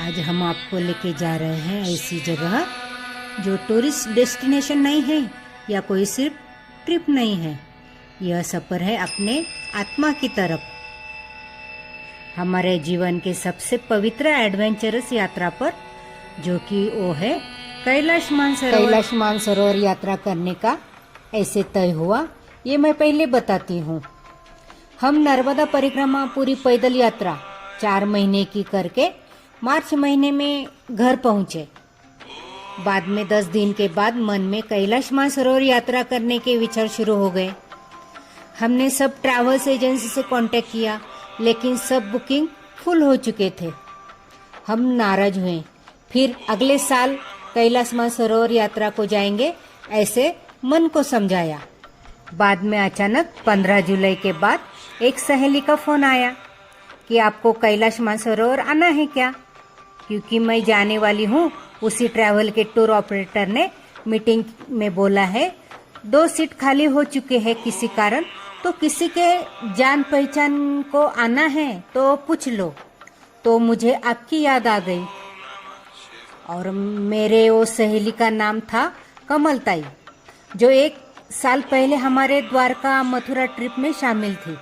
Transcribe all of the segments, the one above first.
आज हम आपको लेके जा रहे हैं ऐसी जगह जो टूरिस्ट डेस्टिनेशन नहीं है या कोई सिर्फ ट्रिप नहीं है। यह सफ़र है अपने आत्मा की तरफ, हमारे जीवन के सबसे पवित्र एडवेंचरस यात्रा पर, जो कि वो है कैलाश मानसरोवर। कैलाश मानसरोवर यात्रा करने का ऐसे तय हुआ, ये मैं पहले बताती हूँ। हम नर्मदा परिक्रमा पूरी पैदल यात्रा 4 महीने की करके मार्च महीने में घर पहुँचे। बाद में 10 दिन के बाद मन में कैलाश मानसरोवर यात्रा करने के विचार शुरू हो गए। हमने सब ट्रैवल्स एजेंसी से कांटेक्ट किया, लेकिन सब बुकिंग फुल हो चुके थे। हम नाराज हुए। फिर अगले साल कैलाश मानसरोवर यात्रा को जाएंगे ऐसे मन को समझाया। बाद में अचानक 15 जुलाई के बाद एक सहेली का फ़ोन आया कि आपको कैलाश मानसरोवर आना है क्या, क्योंकि मैं जाने वाली हूँ। उसी ट्रैवल के टूर ऑपरेटर ने मीटिंग में बोला है 2 सीट खाली हो चुके हैं किसी कारण, तो किसी के जान पहचान को आना है तो पूछ लो। तो मुझे आपकी याद आ गई और मेरे वो सहेली का नाम था कमलताई, जो 1 साल पहले हमारे द्वारका मथुरा ट्रिप में शामिल थी।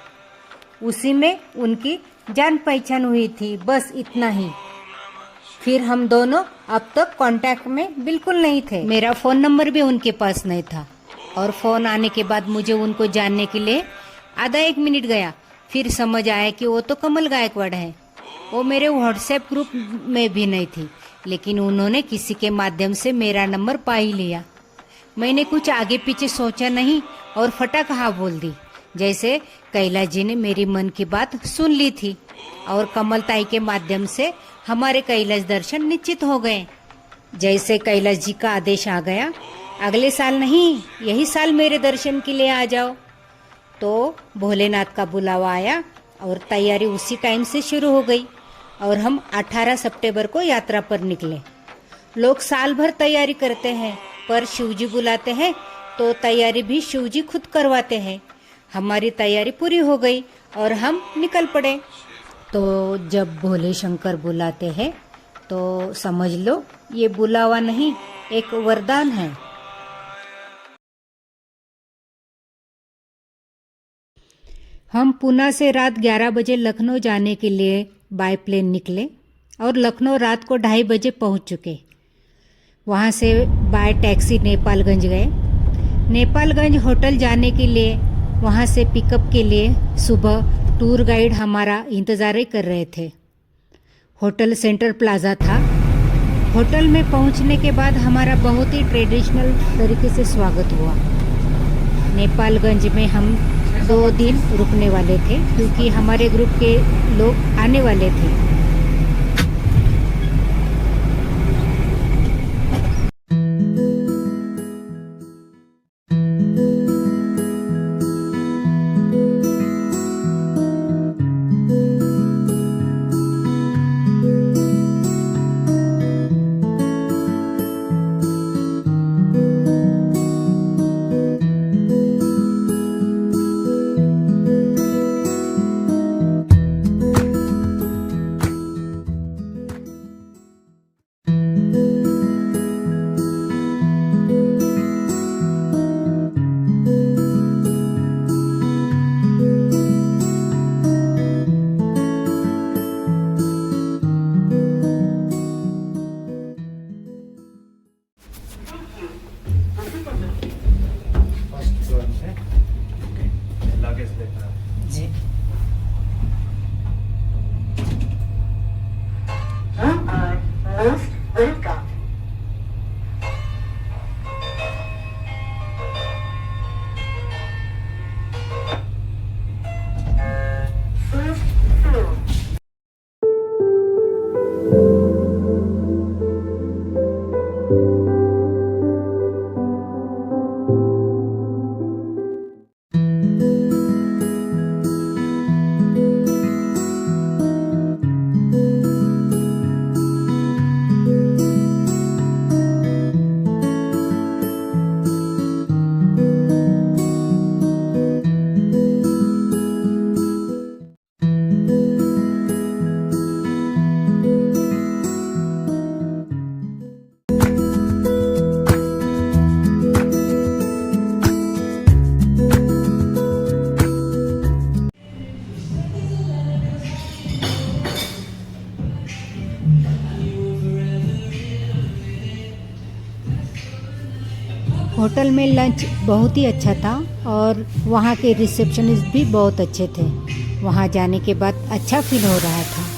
उसी में उनकी जान पहचान हुई थी, बस इतना ही। फिर हम दोनों अब तक कांटेक्ट में बिल्कुल नहीं थे। मेरा फ़ोन नंबर भी उनके पास नहीं था और फ़ोन आने के बाद मुझे उनको जानने के लिए आधा 1 मिनट गया। फिर समझ आया कि वो तो कमल गायकवाड़ है। वो मेरे व्हाट्सएप ग्रुप में भी नहीं थी, लेकिन उन्होंने किसी के माध्यम से मेरा नंबर पा ही लिया। मैंने कुछ आगे पीछे सोचा नहीं और फटाक हाँ बोल दी, जैसे कैलाश जी ने मेरी मन की बात सुन ली थी और कमलताई के माध्यम से हमारे कैलाश दर्शन निश्चित हो गए। जैसे कैलाश जी का आदेश आ गया, अगले साल नहीं यही साल मेरे दर्शन के लिए आ जाओ। तो भोलेनाथ का बुलावा आया और तैयारी उसी टाइम से शुरू हो गई और हम 18 सितंबर को यात्रा पर निकले। लोग साल भर तैयारी करते हैं, पर शिवजी बुलाते हैं तो तैयारी भी शिवजी खुद करवाते हैं। हमारी तैयारी पूरी हो गई और हम निकल पड़े। तो जब भोले शंकर बुलाते हैं तो समझ लो ये बुलावा नहीं, एक वरदान है। हम पुणे से रात 11 बजे लखनऊ जाने के लिए बाय प्लेन निकले और लखनऊ रात को 2:30 बजे पहुंच चुके। वहां से बाय टैक्सी नेपालगंज गए। नेपालगंज होटल जाने के लिए वहां से पिकअप के लिए सुबह टूर गाइड हमारा इंतज़ार कर रहे थे। होटल सेंट्रल प्लाजा था। होटल में पहुंचने के बाद हमारा बहुत ही ट्रेडिशनल तरीके से स्वागत हुआ। नेपालगंज में हम 2 दिन रुकने वाले थे, क्योंकि हमारे ग्रुप के लोग आने वाले थे। होटल में लंच बहुत ही अच्छा था और वहाँ के रिसेप्शनिस्ट भी बहुत अच्छे थे। वहाँ जाने के बाद अच्छा फील हो रहा था।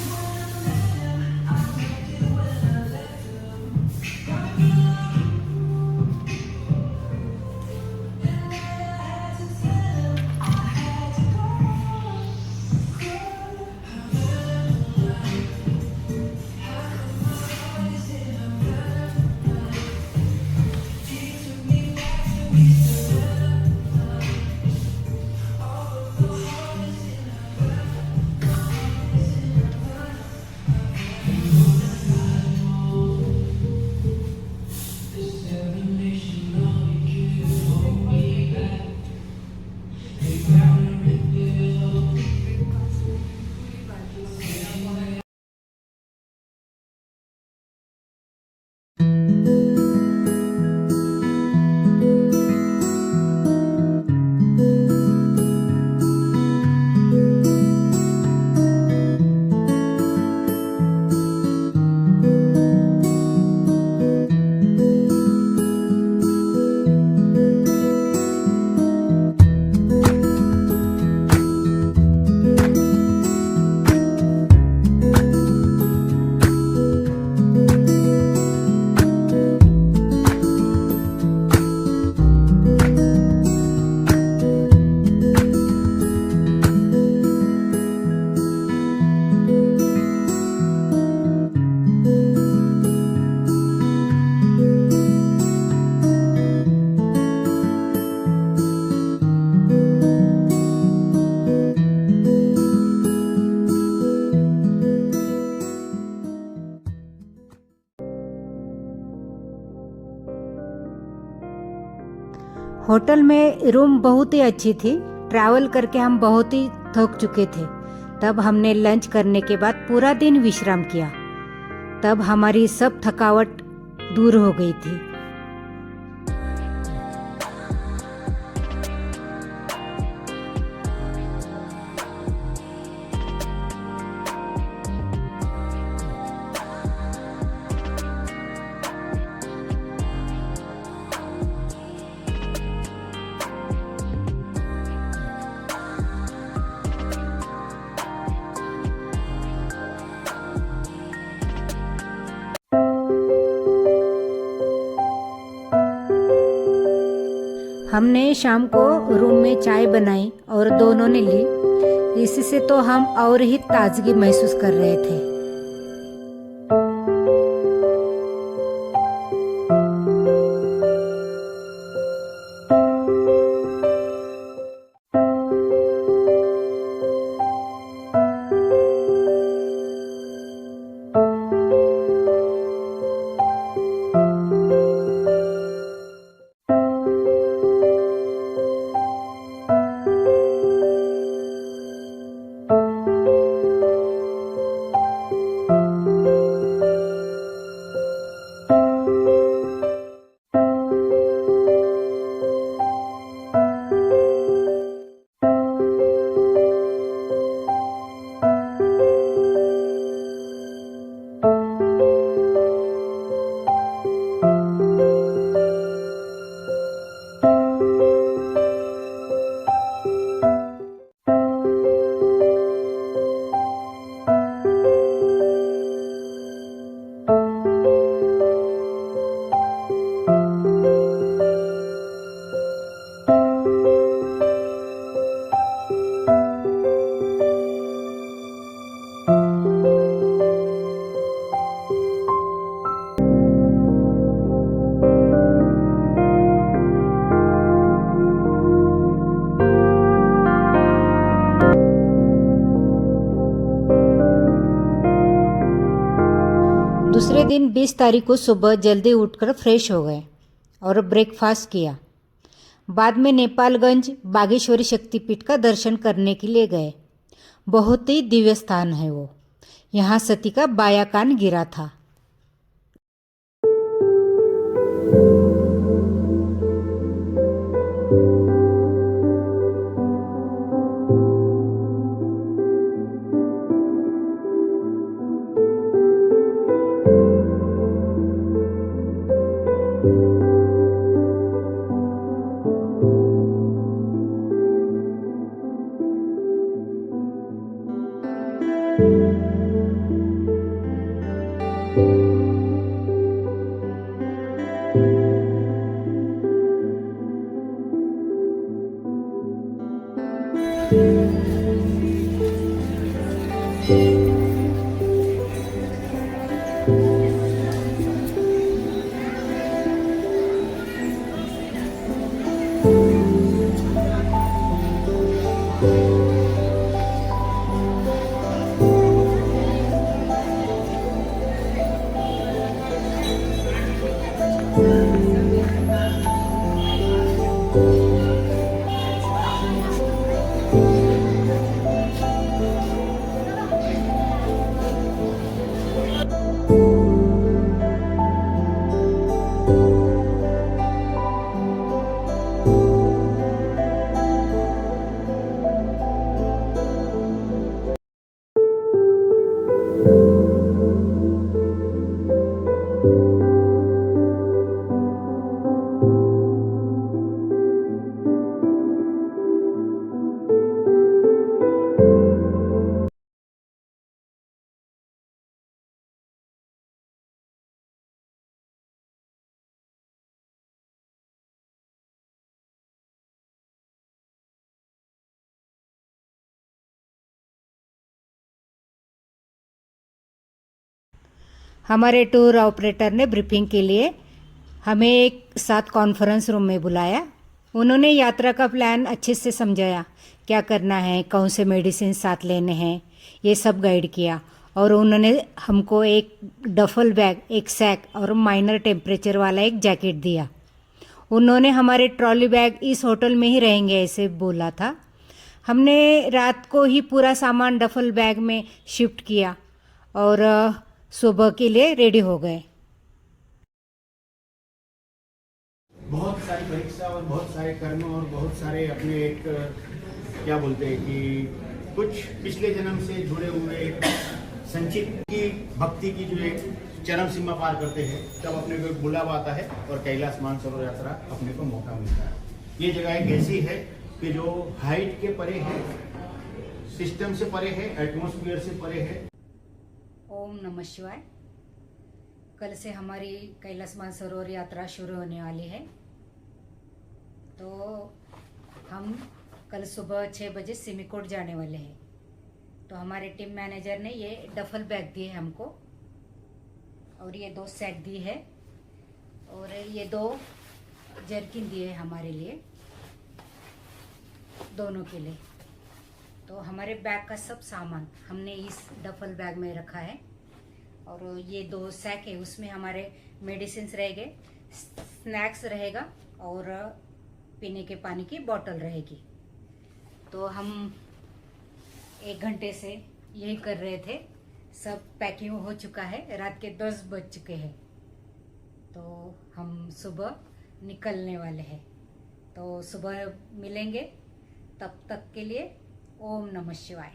होटल में रूम बहुत ही अच्छी थी। ट्रैवल करके हम बहुत ही थक चुके थे। तब हमने लंच करने के बाद पूरा दिन विश्राम किया। तब हमारी सब थकावट दूर हो गई थी। हमने शाम को रूम में चाय बनाई और दोनों ने ली। इससे तो हम और ही ताजगी महसूस कर रहे थे। दूसरे दिन 20 तारीख को सुबह जल्दी उठकर फ्रेश हो गए और ब्रेकफास्ट किया। बाद में नेपालगंज बागेश्वरी शक्तिपीठ का दर्शन करने के लिए गए। बहुत ही दिव्य स्थान है वो। यहाँ सती का बायां कान गिरा था। हमारे टूर ऑपरेटर ने ब्रीफिंग के लिए हमें एक साथ कॉन्फ्रेंस रूम में बुलाया। उन्होंने यात्रा का प्लान अच्छे से समझाया, क्या करना है, कौन से मेडिसिन साथ लेने हैं, ये सब गाइड किया। और उन्होंने हमको एक डफल बैग, एक सैक और माइनर टेम्परेचर वाला एक जैकेट दिया। उन्होंने हमारे ट्रॉली बैग इस होटल में ही रहेंगे ऐसे बोला था। हमने रात को ही पूरा सामान डफल बैग में शिफ्ट किया और सुबह के लिए रेडी हो गए। बहुत सारी परीक्षा और बहुत सारे कर्म और बहुत सारे अपने एक क्या बोलते हैं कि कुछ पिछले जन्म से जुड़े हुए एक संचित की भक्ति की जो एक चरम सीमा पार करते हैं, तब अपने को एक बुलावा आता है और कैलाश मानसरोवर यात्रा अपने को मौका मिलता है। ये जगह एक ऐसी है कि जो हाइट के परे है, सिस्टम से परे है, एटमॉस्फेयर से परे है। ओम नमः शिवाय। कल से हमारी कैलाश मानसरोवर यात्रा शुरू होने वाली है। तो हम कल सुबह 6 बजे सिमिकोट जाने वाले हैं। तो हमारे टीम मैनेजर ने ये डफल बैग दिए हमको और ये 2 सेट दी है और ये 2 जर्किन दिए हमारे लिए, दोनों के लिए। तो हमारे बैग का सब सामान हमने इस डफल बैग में रखा है और ये 2 सैक है, उसमें हमारे मेडिसिन्स रहेंगे, स्नैक्स रहेगा और पीने के पानी की बोतल रहेगी। तो हम 1 घंटे से यही कर रहे थे। सब पैकिंग हो चुका है, रात के 10 बज चुके हैं। तो हम सुबह निकलने वाले हैं। तो सुबह मिलेंगे, तब तक के लिए ओम नमः शिवाय।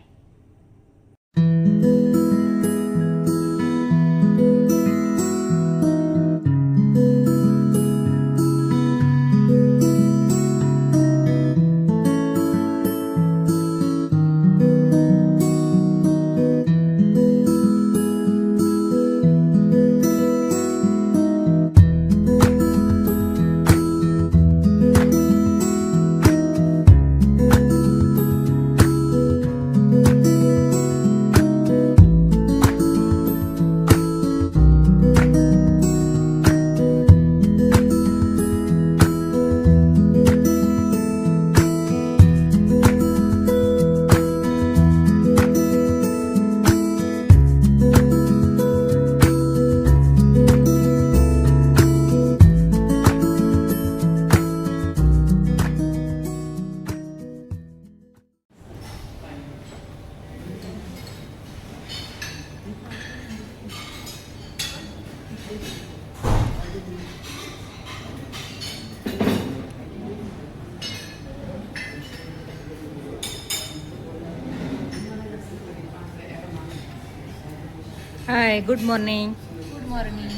Hi, good morning. Good morning.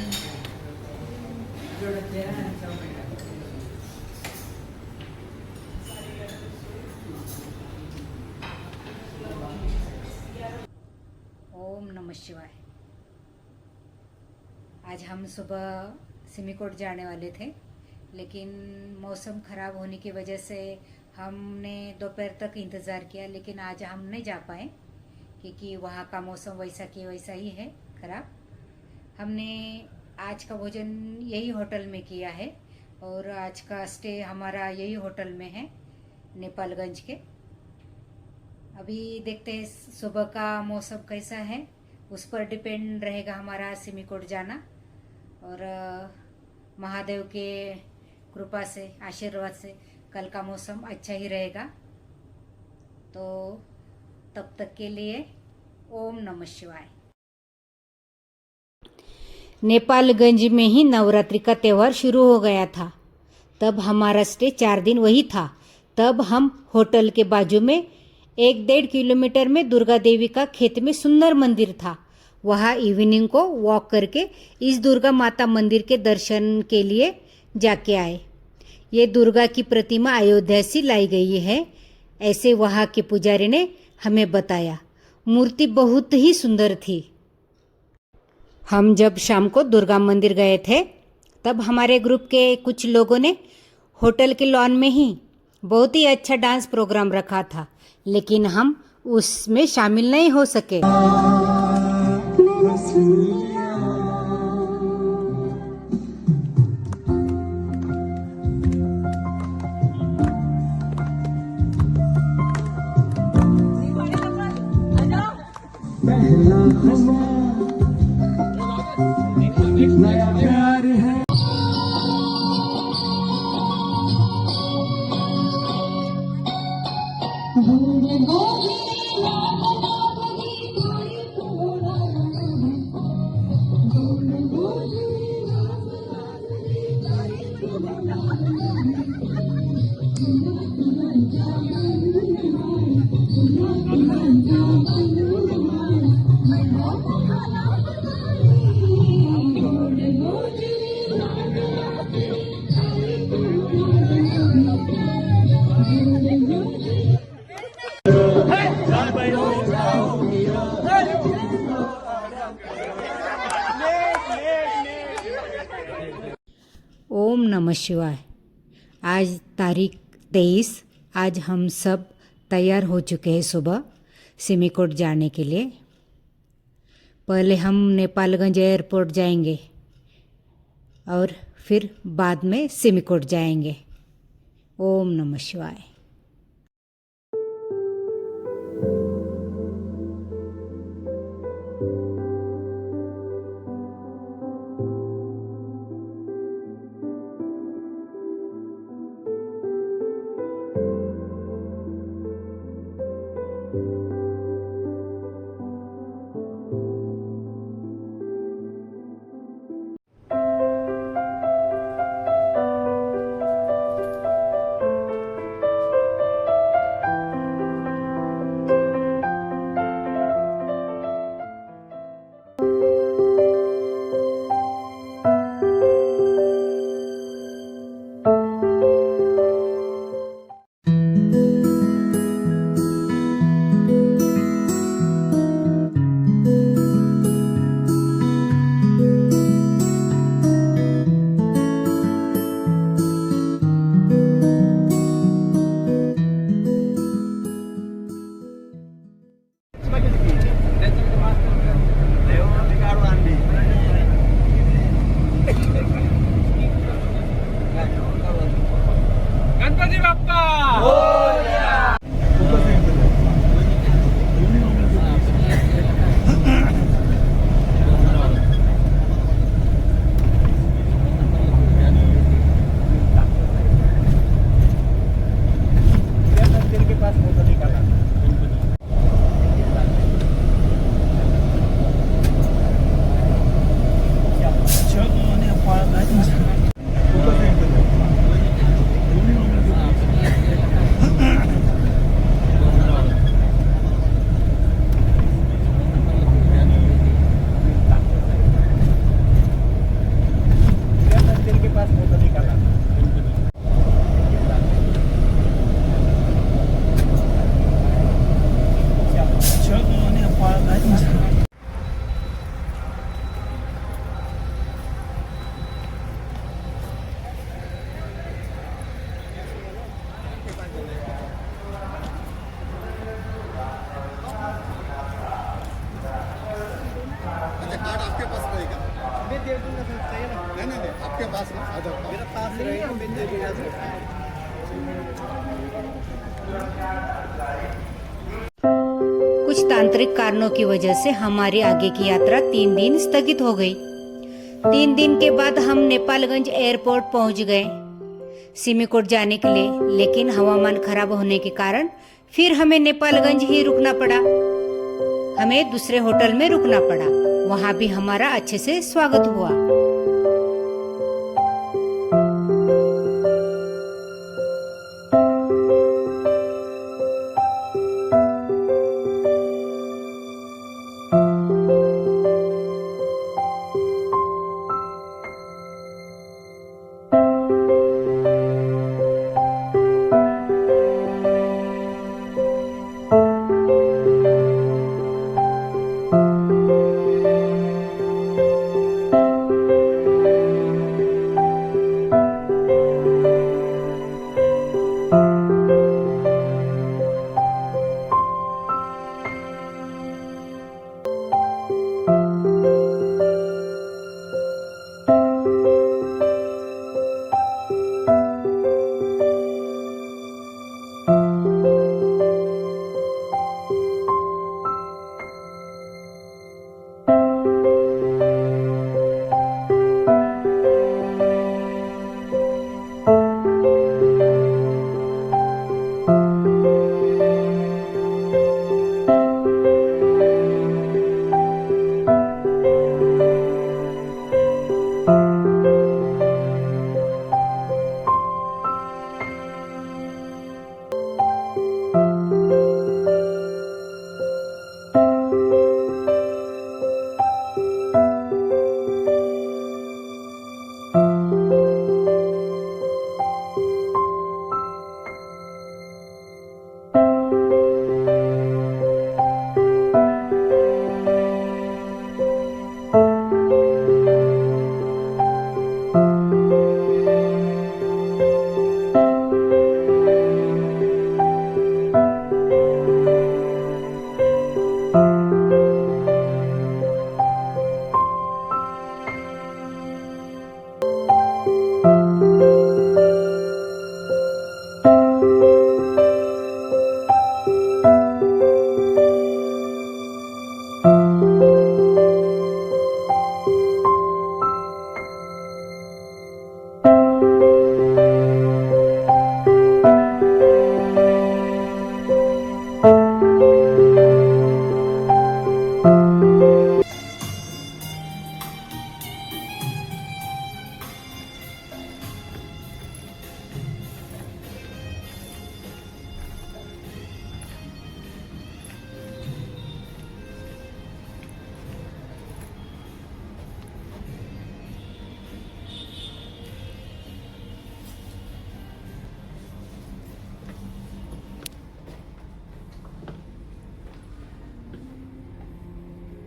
ओम नमः शिवाय। आज हम सुबह सिमिकोट जाने वाले थे, लेकिन मौसम ख़राब होने की वजह से हमने दोपहर तक इंतज़ार किया, लेकिन आज हम नहीं जा पाए क्योंकि वहाँ का मौसम वैसा कि वैसा ही है ख़राब। हमने आज का भोजन यही होटल में किया है और आज का स्टे हमारा यही होटल में है, नेपालगंज के। अभी देखते हैं सुबह का मौसम कैसा है, उस पर डिपेंड रहेगा हमारा सिमिकोट जाना। और महादेव के कृपा से, आशीर्वाद से कल का मौसम अच्छा ही रहेगा। तो तब तक के लिए ओम नमः शिवाय। नेपालगंज में ही नवरात्रि का त्यौहार शुरू हो गया था। तब हमारा स्टे 4 दिन वही था। तब हम होटल के बाजू में 1-1.5 किलोमीटर में दुर्गा देवी का खेत में सुंदर मंदिर था। वहाँ इवनिंग को वॉक करके इस दुर्गा माता मंदिर के दर्शन के लिए जाके आए। ये दुर्गा की प्रतिमा अयोध्या से लाई गई है, ऐसे वहाँ के पुजारी ने हमें बताया। मूर्ति बहुत ही सुंदर थी। हम जब शाम को दुर्गा मंदिर गए थे, तब हमारे ग्रुप के कुछ लोगों ने होटल के लॉन में ही बहुत ही अच्छा डांस प्रोग्राम रखा था, लेकिन हम उसमें शामिल नहीं हो सके। ओम नमः शिवाय। आज तारीख 23। आज हम सब तैयार हो चुके हैं सुबह सिमिकोट जाने के लिए। पहले हम नेपालगंज एयरपोर्ट जाएंगे और फिर बाद में सिमिकोट जाएंगे। ओम नमः शिवाय। नहीं नहीं नहीं, आपके पास ना आधार कार्ड मेरा पास रहेगा, मैं दे दूंगा। कुछ तांत्रिक कारणों की वजह से हमारी आगे की यात्रा 3 दिन स्थगित हो गई। 3 दिन के बाद हम नेपालगंज एयरपोर्ट पहुंच गए सिमिकोट जाने के लिए, लेकिन हवामान खराब होने के कारण फिर हमें नेपालगंज ही रुकना पड़ा। हमें दूसरे होटल में रुकना पड़ा, वहां भी हमारा अच्छे से स्वागत हुआ।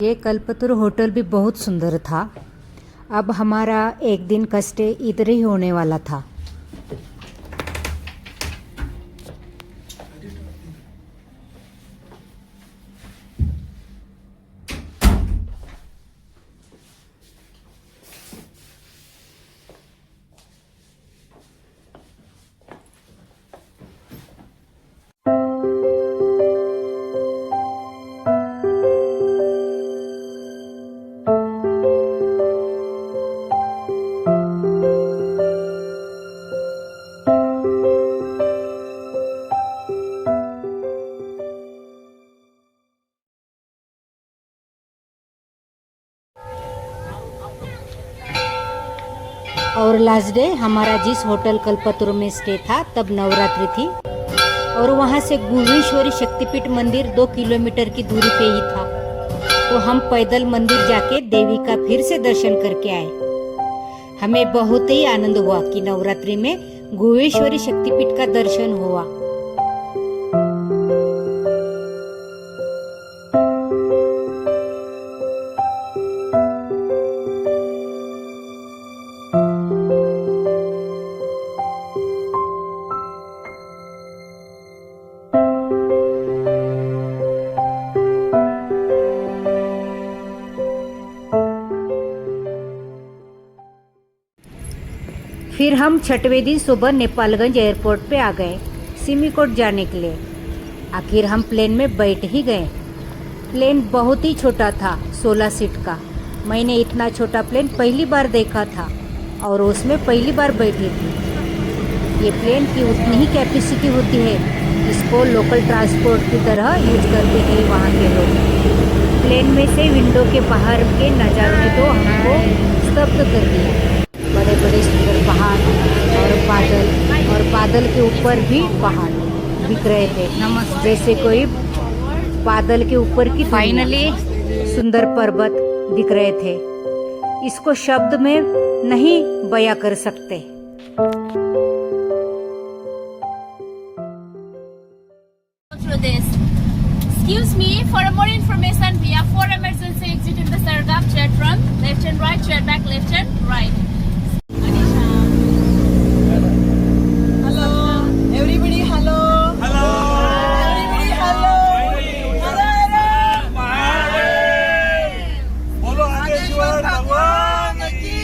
ये कल्पतरु होटल भी बहुत सुंदर था। अब हमारा एक दिन का स्टे इधर ही होने वाला था। और लास्ट डे हमारा जिस होटल कल्पतरु में स्टे था तब नवरात्रि थी और वहाँ से गुहेश्वरी शक्तिपीठ मंदिर 2 किलोमीटर की दूरी पे ही था। तो हम पैदल मंदिर जाके देवी का फिर से दर्शन करके आए। हमें बहुत ही आनंद हुआ कि नवरात्रि में गुहेश्वरी शक्तिपीठ का दर्शन हुआ। फिर हम छठवें दिन सुबह नेपालगंज एयरपोर्ट पे आ गए सिमिकोट जाने के लिए। आखिर हम प्लेन में बैठ ही गए। प्लेन बहुत ही छोटा था, 16 सीट का। मैंने इतना छोटा प्लेन पहली बार देखा था और उसमें पहली बार बैठी थी। ये प्लेन की उतनी ही कैपेसिटी होती है, इसको लोकल ट्रांसपोर्ट की तरह यूज करते हैं वहाँ के लोग। प्लेन में से विंडो के बाहर के नज़ारों ने तो हमको स्तब्ध कर दिया। बड़े बड़े सुंदर पहाड़ और बादल के ऊपर भी पहाड़ दिख रहे थे, जैसे कोई बादल के ऊपर की फाइनली सुंदर पर्वत दिख रहे थे। इसको शब्द में नहीं बयां कर सकते। Through this. Excuse me, for more information, we have 4 emergency exit in the Sargam, straight front, left and right, straight back, left and right. Hello, everybody. Hello. Hello. Everybody. Hello. बोलो आगेश्वर भगवान की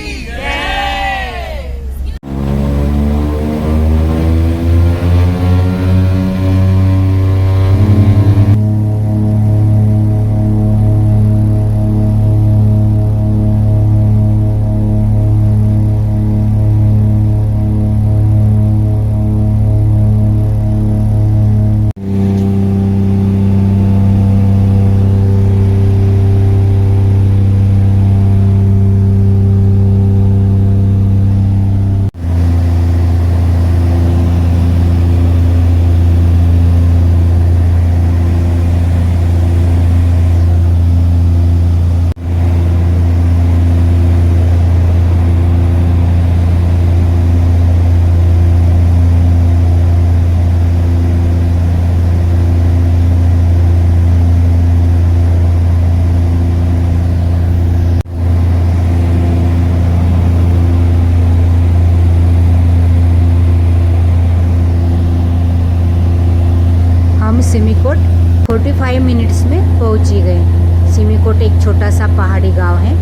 सिमिकोट 45 मिनट्स में पहुंच ही गए। सिमिकोट एक छोटा सा पहाड़ी गांव है।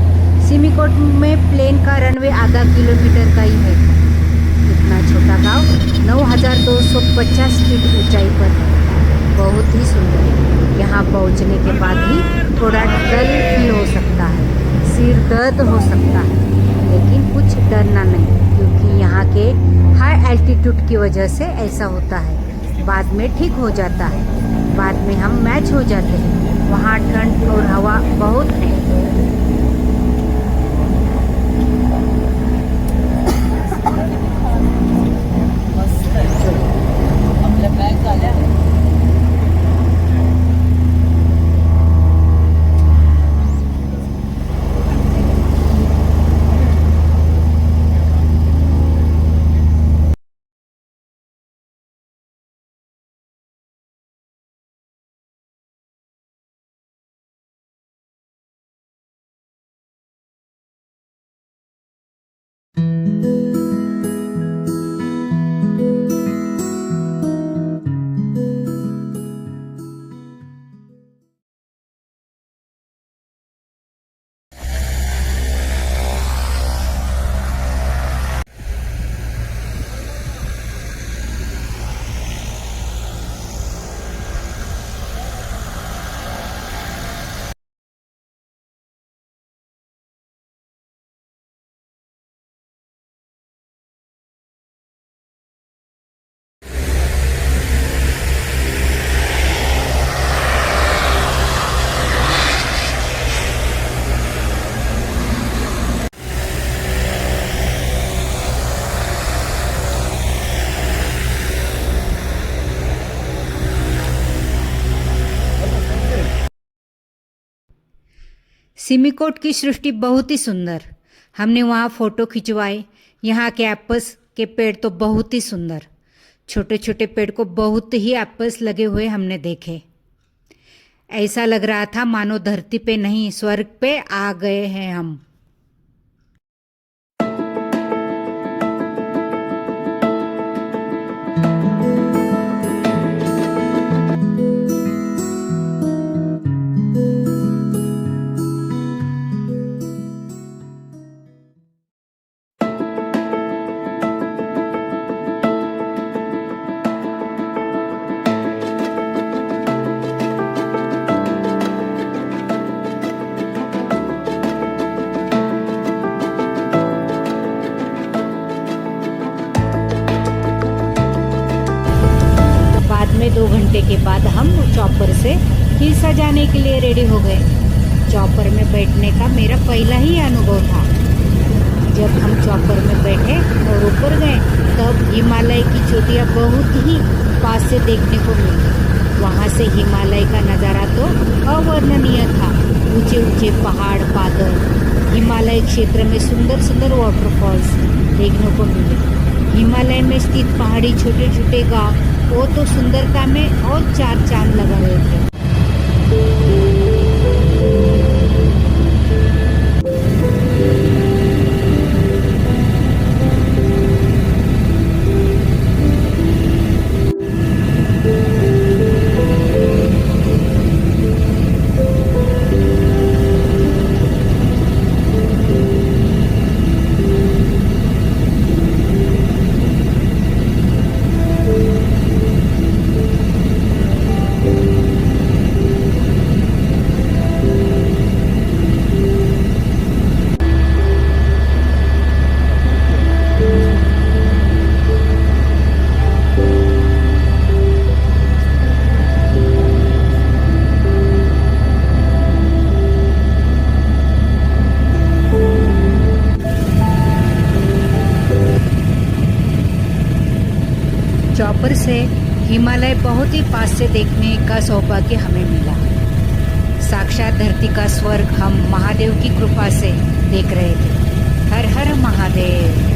सिमिकोट में प्लेन का रनवे आधा किलोमीटर का ही है। इतना छोटा गांव 9,250 फीट ऊंचाई पर है। बहुत ही सुंदर है। यहाँ पहुँचने के बाद ही थोड़ा डर फील हो सकता है, सिर दर्द हो सकता है, लेकिन कुछ डरना नहीं, क्योंकि यहाँ के हाई एल्टीट्यूड की वजह से ऐसा होता है। बाद में ठीक हो जाता है, बाद में हम मैच हो जाते हैं। वहाँ ठंड और हवा बहुत है। आपल्या बॅग झाल्या. सिमिकोट की सृष्टि बहुत ही सुंदर। हमने वहाँ फ़ोटो खिंचवाए। यहाँ के एप्पल्स के पेड़ तो बहुत ही सुंदर, छोटे छोटे पेड़ को बहुत ही एप्पल्स लगे हुए हमने देखे। ऐसा लग रहा था मानो धरती पे नहीं स्वर्ग पे आ गए हैं हम। चॉपर से हिल्सा जाने के लिए रेडी हो गए। चॉपर में बैठने का मेरा पहला ही अनुभव था। जब हम चॉपर में बैठे और ऊपर गए तब हिमालय की चोटियाँ बहुत ही पास से देखने को मिली। वहाँ से हिमालय का नज़ारा तो अवर्णनीय था। ऊंचे ऊंचे पहाड़, बादल, हिमालय क्षेत्र में सुंदर सुंदर वाटरफॉल्स देखने को मिले। हिमालय में स्थित पहाड़ी छोटे छोटे गांव वो तो सुंदरता में और चार चांद लगा रहे थे। चॉपर से हिमालय बहुत ही पास से देखने का सौभाग्य हमें मिला। साक्षात धरती का स्वर्ग हम महादेव की कृपा से देख रहे थे। हर हर महादेव।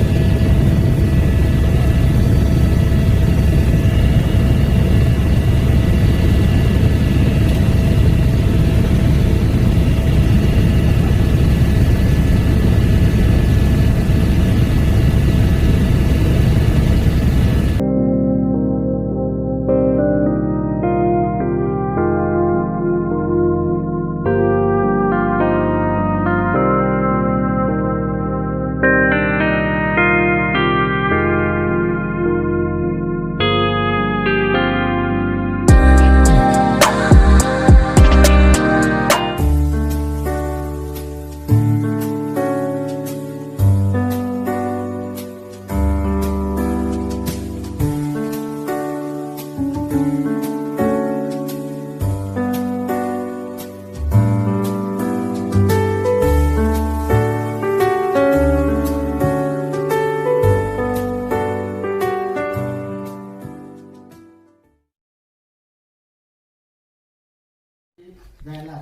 जायला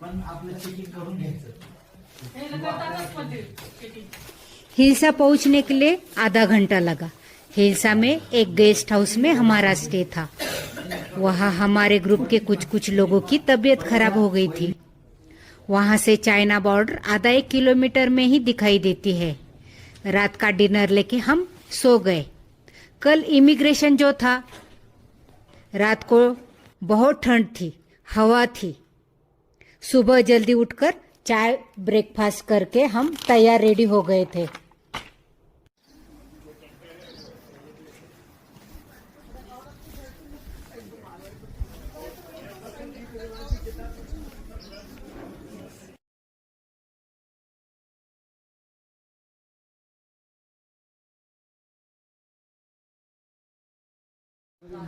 पण आपलं चेकिंग करून घ्यायचं। हिल्सा पहुंचने के लिए आधा घंटा लगा। हिल्सा में एक गेस्ट हाउस में हमारा स्टे था। वहाँ हमारे ग्रुप के कुछ लोगों की तबीयत खराब हो गई थी। वहाँ से चाइना बॉर्डर आधा 1 किलोमीटर में ही दिखाई देती है। रात का डिनर लेके हम सो गए। कल इमिग्रेशन जो था, रात को बहुत ठंड थी, हवा थी। सुबह जल्दी उठकर चाय ब्रेकफास्ट करके हम तैयार रेडी हो गए थे।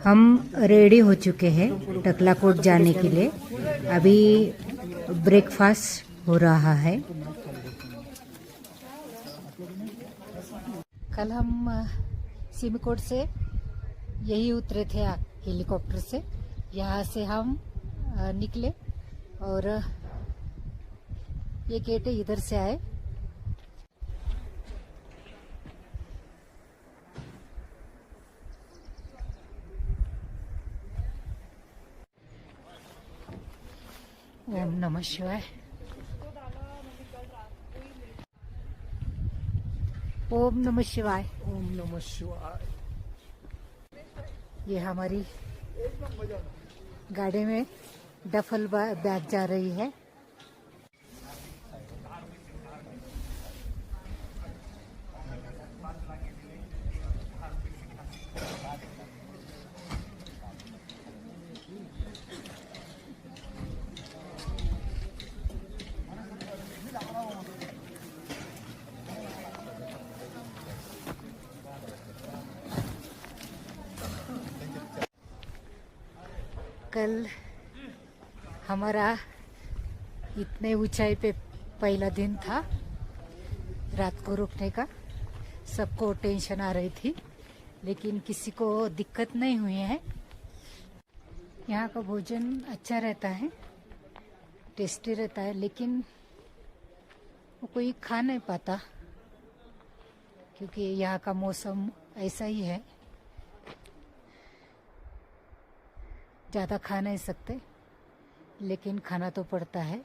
हम रेडी हो चुके हैं टकलाकोट जाने के लिए। अभी ब्रेकफास्ट हो रहा है। कल हम सिमिकोट से यही उतरे थे हेलीकॉप्टर से। यहाँ से हम निकले और ये गेट इधर से आए। ओम नमः शिवाय। ओम नमः शिवाय। ओम नमः शिवाय। ये हमारी गाड़ी में डफल बैग जा रही है। कल हमारा इतने ऊंचाई पे पहला दिन था रात को रुकने का। सबको टेंशन आ रही थी, लेकिन किसी को दिक्कत नहीं हुई है। यहाँ का भोजन अच्छा रहता है, टेस्टी रहता है, लेकिन वो कोई खा नहीं पाता क्योंकि यहाँ का मौसम ऐसा ही है। ज़्यादा खा नहीं सकते, लेकिन खाना तो पड़ता है।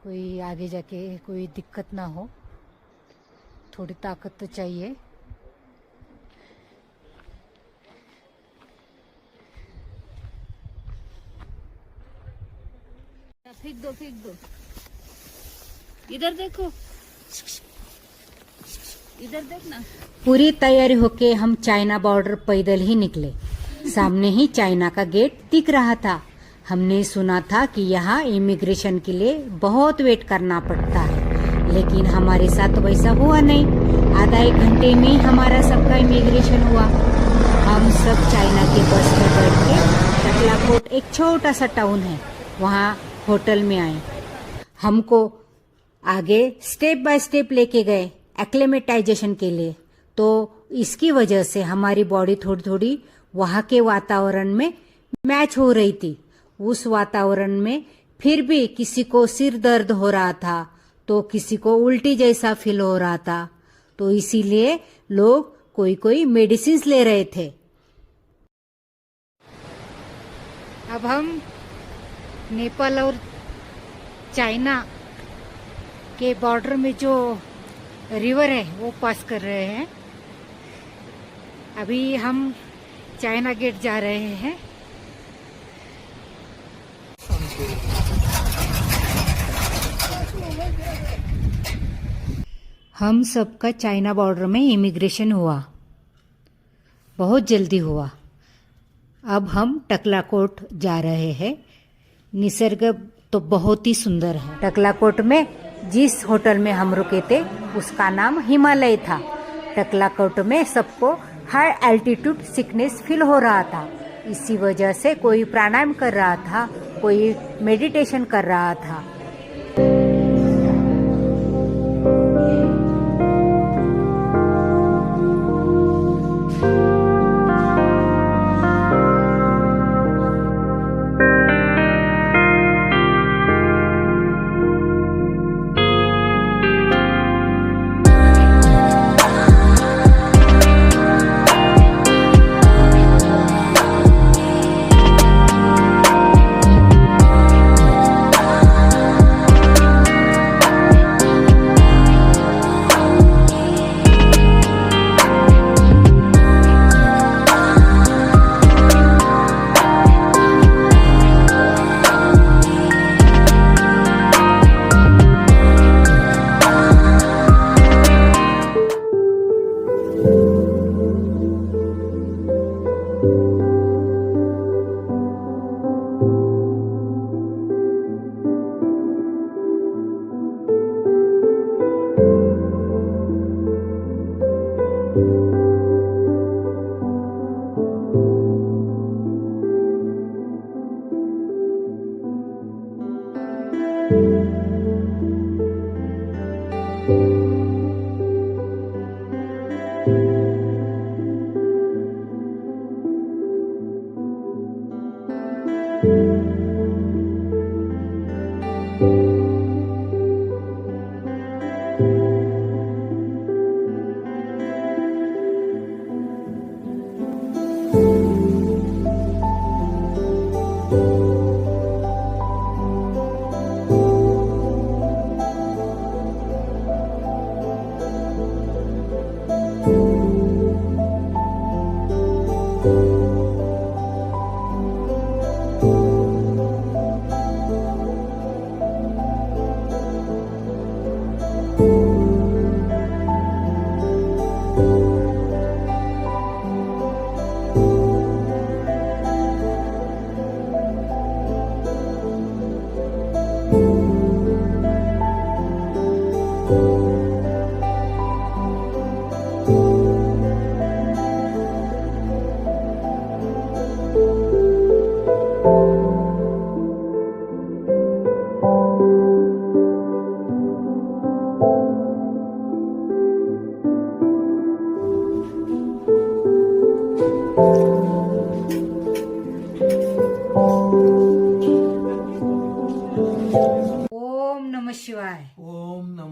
कोई आगे जाके कोई दिक्कत ना हो, थोड़ी ताकत तो चाहिए। फेंक दो फेंक दो। इधर देखो, इधर देखना। पूरी तैयारी होके हम चाइना बॉर्डर पैदल ही निकले। सामने ही चाइना का गेट दिख रहा था। हमने सुना था कि यहाँ इमिग्रेशन के लिए बहुत वेट करना पड़ता है, लेकिन हमारे साथ वैसा हुआ नहीं। आधा एक घंटे में हमारा सबका इमिग्रेशन हुआ। हम सब चाइना के बस में बैठ के टकलाकोट, एक छोटा सा टाउन है, वहाँ होटल में आए। हमको आगे स्टेप बाय स्टेप लेके गए एक्लेमेटाइजेशन के लिए। तो इसकी वजह से हमारी बॉडी थोड़ी थोड़ी वहाँ के वातावरण में मैच हो रही थी। उस वातावरण में फिर भी किसी को सिर दर्द हो रहा था, तो किसी को उल्टी जैसा फील हो रहा था। तो इसीलिए लोग कोई कोई मेडिसिन ले रहे थे। अब हम नेपाल और चाइना के बॉर्डर में जो रिवर है वो पास कर रहे हैं। अभी हम चाइना गेट जा रहे हैं। हम सबका चाइना बॉर्डर में इमिग्रेशन हुआ, बहुत जल्दी हुआ। अब हम टकलाकोट जा रहे हैं। निसर्ग तो बहुत ही सुंदर है। टकलाकोट में जिस होटल में हम रुके थे उसका नाम हिमालय था। टकलाकोट में सबको हाई एल्टीट्यूड सिकनेस फील हो रहा था। इसी वजह से कोई प्राणायाम कर रहा था, कोई मेडिटेशन कर रहा था।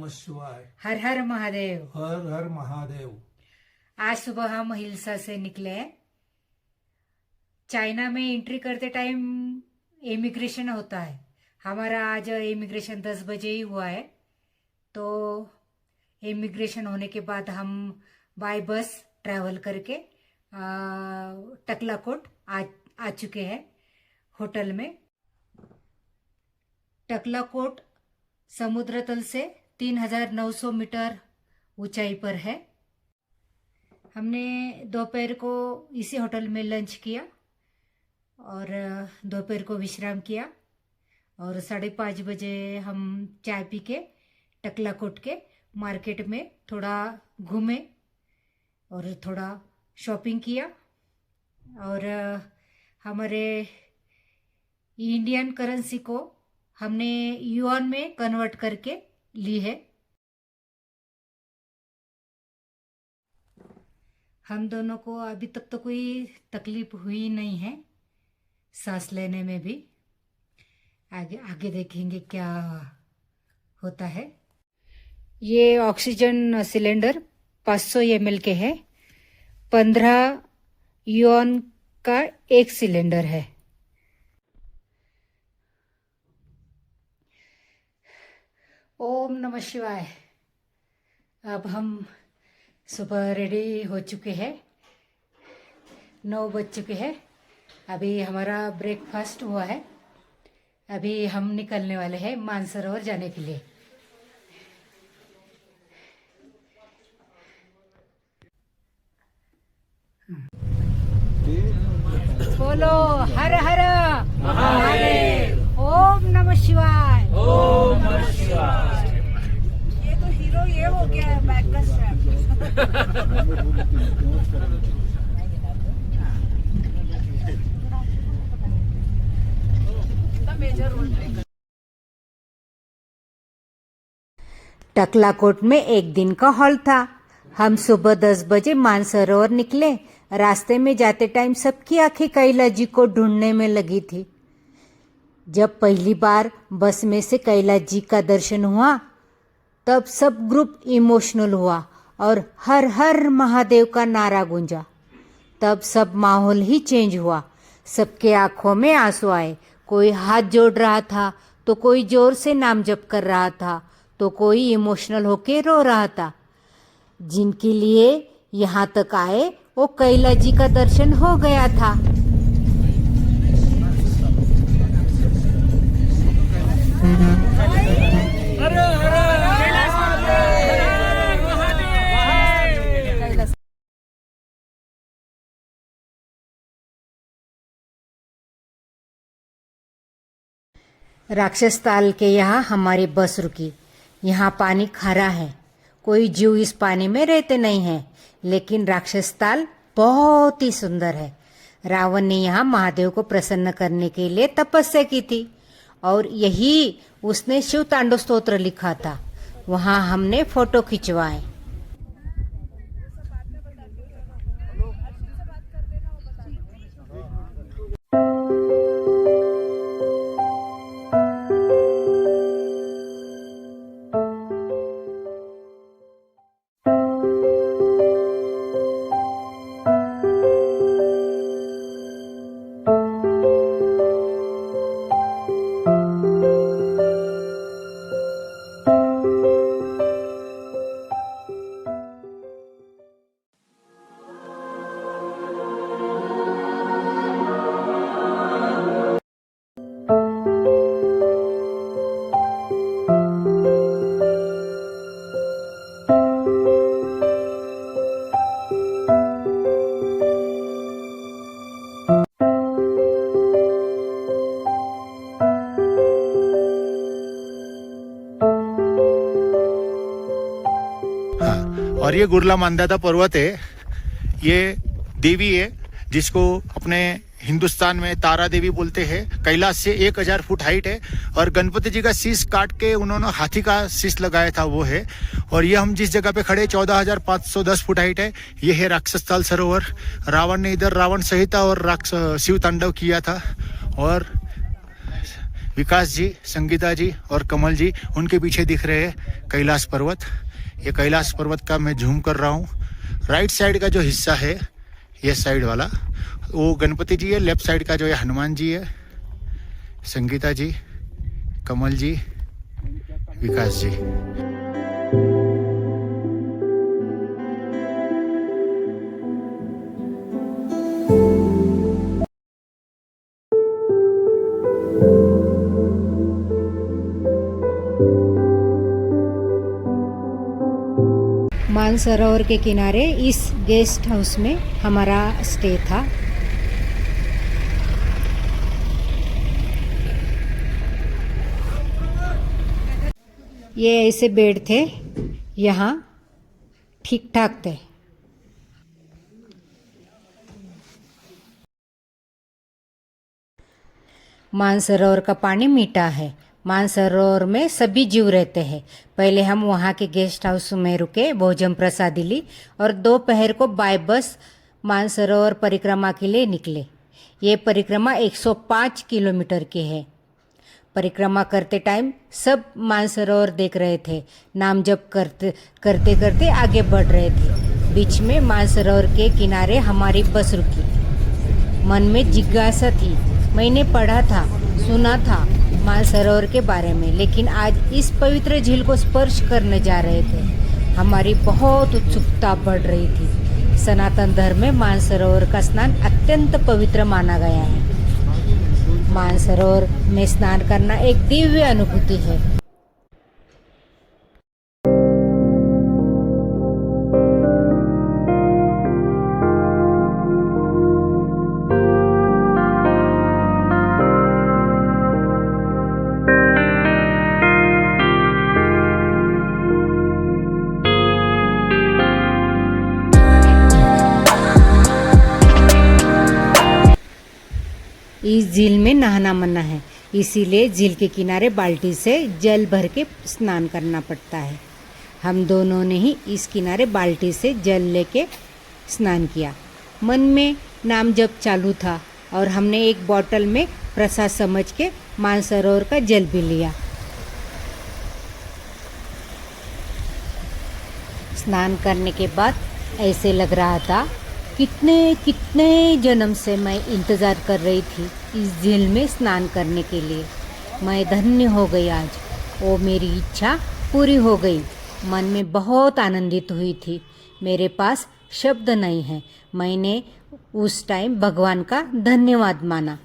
नमः शिवाय। हर हर महादेव। हर हर महादेव। आज सुबह हम हिल्सा से निकले हैं। चाइना में एंट्री करते टाइम इमिग्रेशन होता है। हमारा आज इमिग्रेशन 10 बजे ही हुआ है। तो इमिग्रेशन होने के बाद हम बाय बस ट्रैवल करके टकलाकोट आ चुके हैं होटल में। टकलाकोट समुद्र तल से 3900 मीटर ऊंचाई पर है। हमने दोपहर को इसी होटल में लंच किया और दोपहर को विश्राम किया और 5:30 बजे हम चाय पी के टकलाकोट के मार्केट में थोड़ा घूमे और थोड़ा शॉपिंग किया और हमारे इंडियन करेंसी को हमने युआन में कन्वर्ट करके ली है। हम दोनों को अभी तक तो कोई तकलीफ हुई नहीं है सांस लेने में भी। आगे आगे देखेंगे क्या होता है। ये ऑक्सीजन सिलेंडर 500 ml के है। 15 युआन का एक सिलेंडर है। ओम नमः शिवाय। अब हम सुबह रेडी हो चुके हैं। 9 बज चुके हैं। अभी हमारा ब्रेकफास्ट हुआ है। अभी हम निकलने वाले हैं मानसरोवर जाने के लिए। बोलो हर हर महादेव। ओम नमः शिवाय। ओम नमः शिवाय। ये तो हीरो ये हो गया है बैक का strap. Major role play. Taklakot में एक दिन का हॉल था। हम सुबह 10 बजे मानसरोवर निकले। रास्ते में जाते टाइम सबकी आंखें कैलाश जी को ढूंढने में लगी थी। जब पहली बार बस में से कैलाश जी का दर्शन हुआ तब सब ग्रुप इमोशनल हुआ और हर हर महादेव का नारा गूंजा। तब सब माहौल ही चेंज हुआ। सबके आंखों में आंसू आए। कोई हाथ जोड़ रहा था तो कोई जोर से नाम जप कर रहा था तो कोई इमोशनल होके रो रहा था। जिनके लिए यहाँ तक आए वो कैलाश जी का दर्शन हो गया था। राक्षस ताल के यहाँ हमारी बस रुकी। यहाँ पानी खारा है। कोई जीव इस पानी में रहते नहीं है, लेकिन राक्षस ताल बहुत ही सुंदर है। रावण ने यहाँ महादेव को प्रसन्न करने के लिए तपस्या की थी और यही उसने शिव तांडव स्तोत्र लिखा था। वहाँ हमने फोटो खिंचवाए। और ये गुरला मांदाता पर्वत है। ये देवी है जिसको अपने हिंदुस्तान में तारा देवी बोलते हैं। कैलाश से 1000 फुट हाइट है और गणपति जी का शीश काट के उन्होंने हाथी का शीश लगाया था वो है। और ये हम जिस जगह पे खड़े 14,510 फुट हाइट है। ये है राक्षस ताल सरोवर। रावण ने इधर रावण संहिता और शिव तांडव किया था और विकास जी, संगीता जी और कमल जी, उनके पीछे दिख रहे हैं कैलाश पर्वत। ये कैलाश पर्वत का मैं झूम कर रहा हूँ। राइट साइड का जो हिस्सा है, ये साइड वाला, वो गणपति जी है। लेफ्ट साइड का जो है हनुमान जी है, संगीता जी, कमल जी, विकास जी। मानसरोवर के किनारे इस गेस्ट हाउस में हमारा स्टे था। ये ऐसे बेड थे, यहाँ ठीक ठाक थे। मानसरोवर का पानी मीठा है। मानसरोवर में सभी जीव रहते हैं। पहले हम वहाँ के गेस्ट हाउस में रुके, भोजन प्रसादी ली और दोपहर को बाय बस मानसरोवर परिक्रमा के लिए निकले। ये परिक्रमा 105 किलोमीटर की है। परिक्रमा करते टाइम सब मानसरोवर देख रहे थे, नाम जप करते करते आगे बढ़ रहे थे। बीच में मानसरोवर के किनारे हमारी बस रुकी। मन में जिज्ञासा थी। मैंने पढ़ा था, सुना था मानसरोवर के बारे में, लेकिन आज इस पवित्र झील को स्पर्श करने जा रहे थे। हमारी बहुत उत्सुकता बढ़ रही थी। सनातन धर्म में मानसरोवर का स्नान अत्यंत पवित्र माना गया है। मानसरोवर में स्नान करना एक दिव्य अनुभूति है। इस झील में नहाना मना है, इसीलिए झील के किनारे बाल्टी से जल भर के स्नान करना पड़ता है। हम दोनों ने ही इस किनारे बाल्टी से जल लेके स्नान किया। मन में नाम जप चालू था और हमने एक बोतल में प्रसाद समझ के मानसरोवर का जल भी लिया। स्नान करने के बाद ऐसे लग रहा था कितने जन्म से मैं इंतज़ार कर रही थी इस झील में स्नान करने के लिए। मैं धन्य हो गई आज। वो मेरी इच्छा पूरी हो गई। मन में बहुत आनंदित हुई थी। मेरे पास शब्द नहीं है। मैंने उस टाइम भगवान का धन्यवाद माना।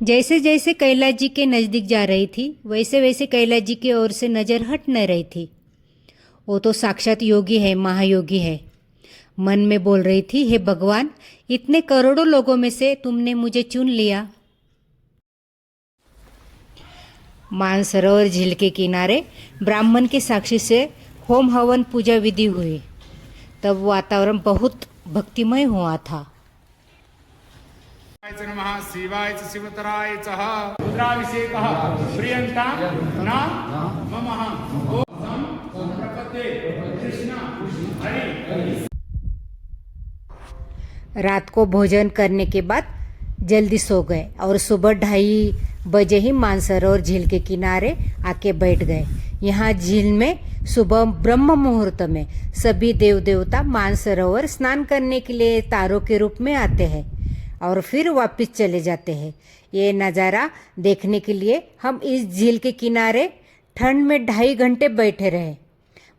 जैसे जैसे कैलाश जी के नज़दीक जा रही थी, वैसे वैसे कैलाश जी की ओर से नज़र हट न रही थी। वो तो साक्षात योगी है, महायोगी है। मन में बोल रही थी, हे भगवान, इतने करोड़ों लोगों में से तुमने मुझे चुन लिया। मानसरोवर झील के किनारे ब्राह्मण के साक्षी से होम हवन पूजा विधि हुई। तब वातावरण बहुत भक्तिमय हुआ था। नमः शिवाय च शिवतराय च रुद्राभिषेकः प्रियंता न मम ओम प्रपद्ये रात को भोजन करने के बाद जल्दी सो गए और सुबह 2:30 बजे ही मानसरोवर झील के किनारे आके बैठ गए। यहाँ झील में सुबह ब्रह्म मुहूर्त में सभी देव देवता मानसरोवर स्नान करने के लिए तारों के रूप में आते हैं और फिर वापस चले जाते हैं। ये नज़ारा देखने के लिए हम इस झील के किनारे ठंड में 2.5 घंटे बैठे रहे।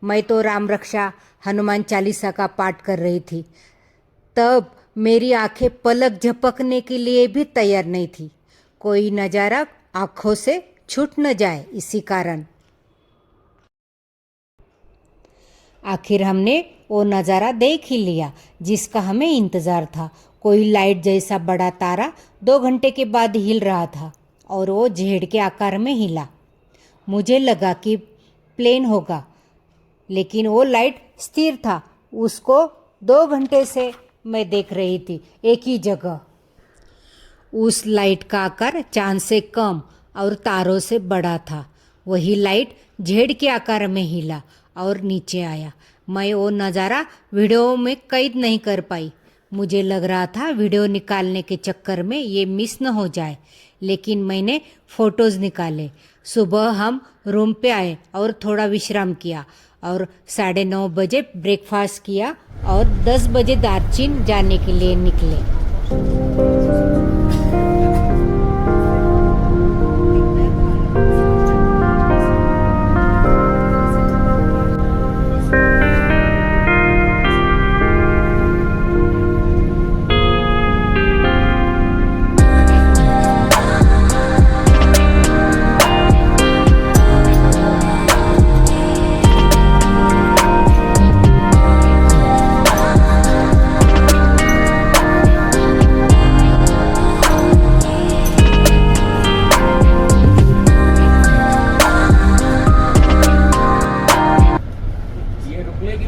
मैं तो राम रक्षा हनुमान चालीसा का पाठ कर रही थी, तब मेरी आंखें पलक झपकने के लिए भी तैयार नहीं थी। कोई नज़ारा आंखों से छूट न जाए, इसी कारण आखिर हमने वो नज़ारा देख ही लिया जिसका हमें इंतज़ार था। कोई लाइट जैसा बड़ा तारा 2 घंटे के बाद हिल रहा था और वो झेड़ के आकार में हिला। मुझे लगा कि प्लेन होगा, लेकिन वो लाइट स्थिर था। उसको 2 घंटे से मैं देख रही थी एक ही जगह। उस लाइट का आकार चांद से कम और तारों से बड़ा था। वही लाइट झेड़ के आकार में हिला और नीचे आया। मैं वो नज़ारा वीडियो में कैद नहीं कर पाई। मुझे लग रहा था वीडियो निकालने के चक्कर में ये मिस न हो जाए, लेकिन मैंने फ़ोटोज़ निकाले। सुबह हम रूम पे आए और थोड़ा विश्राम किया और 9:30 बजे ब्रेकफास्ट किया और 10 बजे दार्जिलिंग जाने के लिए निकले।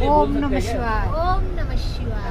ओम नमः शिवाय। ओम नमः शिवाय।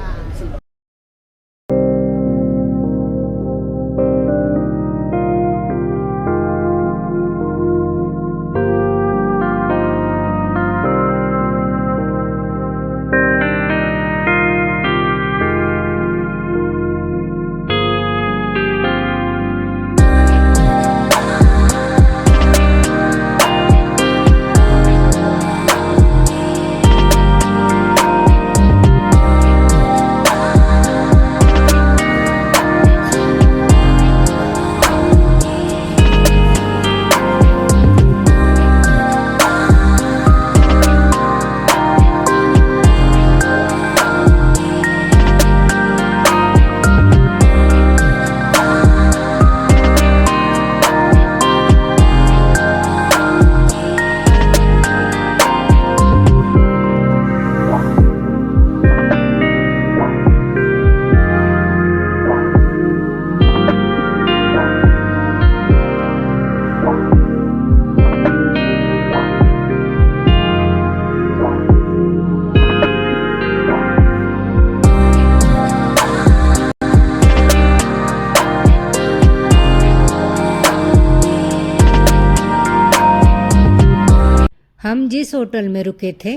हम जिस होटल में रुके थे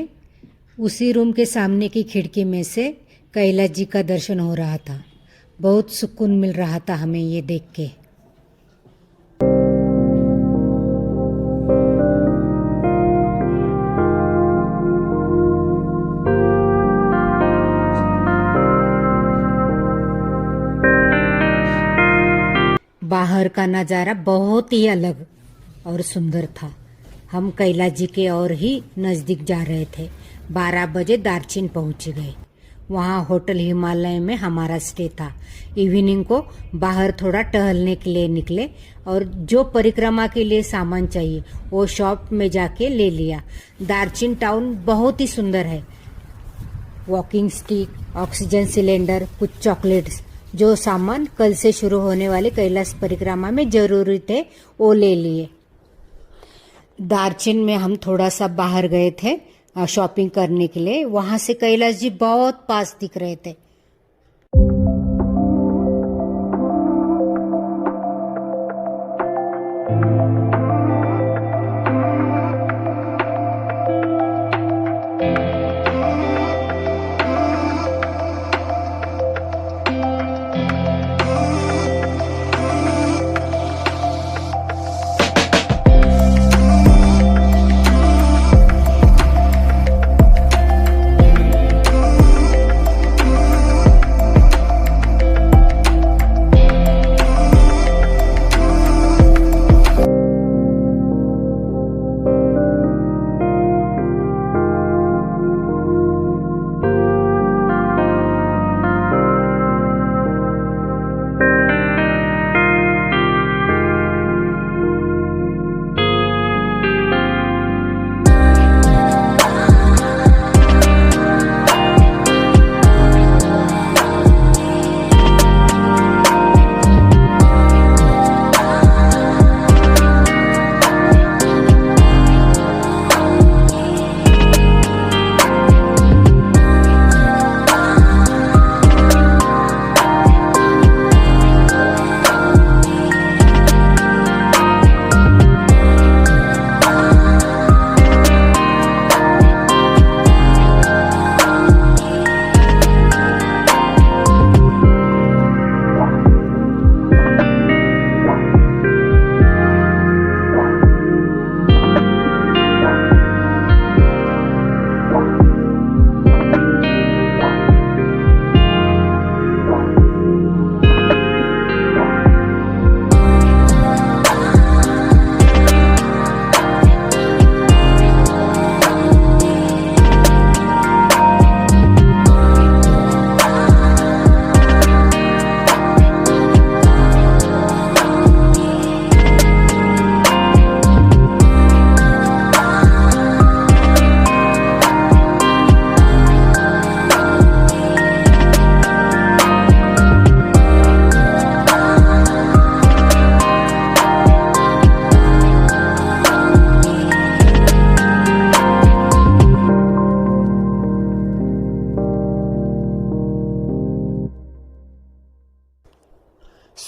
उसी रूम के सामने की खिड़की में से कैलाश जी का दर्शन हो रहा था। बहुत सुकून मिल रहा था हमें ये देख के। बाहर का नज़ारा बहुत ही अलग और सुंदर था। हम कैलाश जी के और ही नज़दीक जा रहे थे। 12 बजे दार्जिलिंग पहुंच गए। वहाँ होटल हिमालय में हमारा स्टे था। इवनिंग को बाहर थोड़ा टहलने के लिए निकले और जो परिक्रमा के लिए सामान चाहिए वो शॉप में जाके ले लिया। दार्जिलिंग टाउन बहुत ही सुंदर है। वॉकिंग स्टिक, ऑक्सीजन सिलेंडर, कुछ चॉकलेट्स, जो सामान कल से शुरू होने वाले कैलाश परिक्रमा में जरूरी थे वो ले लिए। दार्जिलिंग में हम थोड़ा सा बाहर गए थे शॉपिंग करने के लिए। वहां से कैलाश जी बहुत पास दिख रहे थे।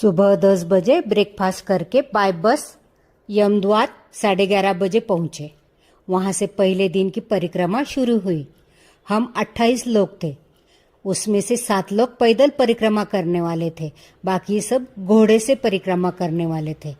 सुबह 10 बजे ब्रेकफास्ट करके बाय बस यमद्वार 11:30 बजे पहुंचे। वहां से पहले दिन की परिक्रमा शुरू हुई। हम 28 लोग थे, उसमें से 7 लोग पैदल परिक्रमा करने वाले थे, बाकी सब घोड़े से परिक्रमा करने वाले थे।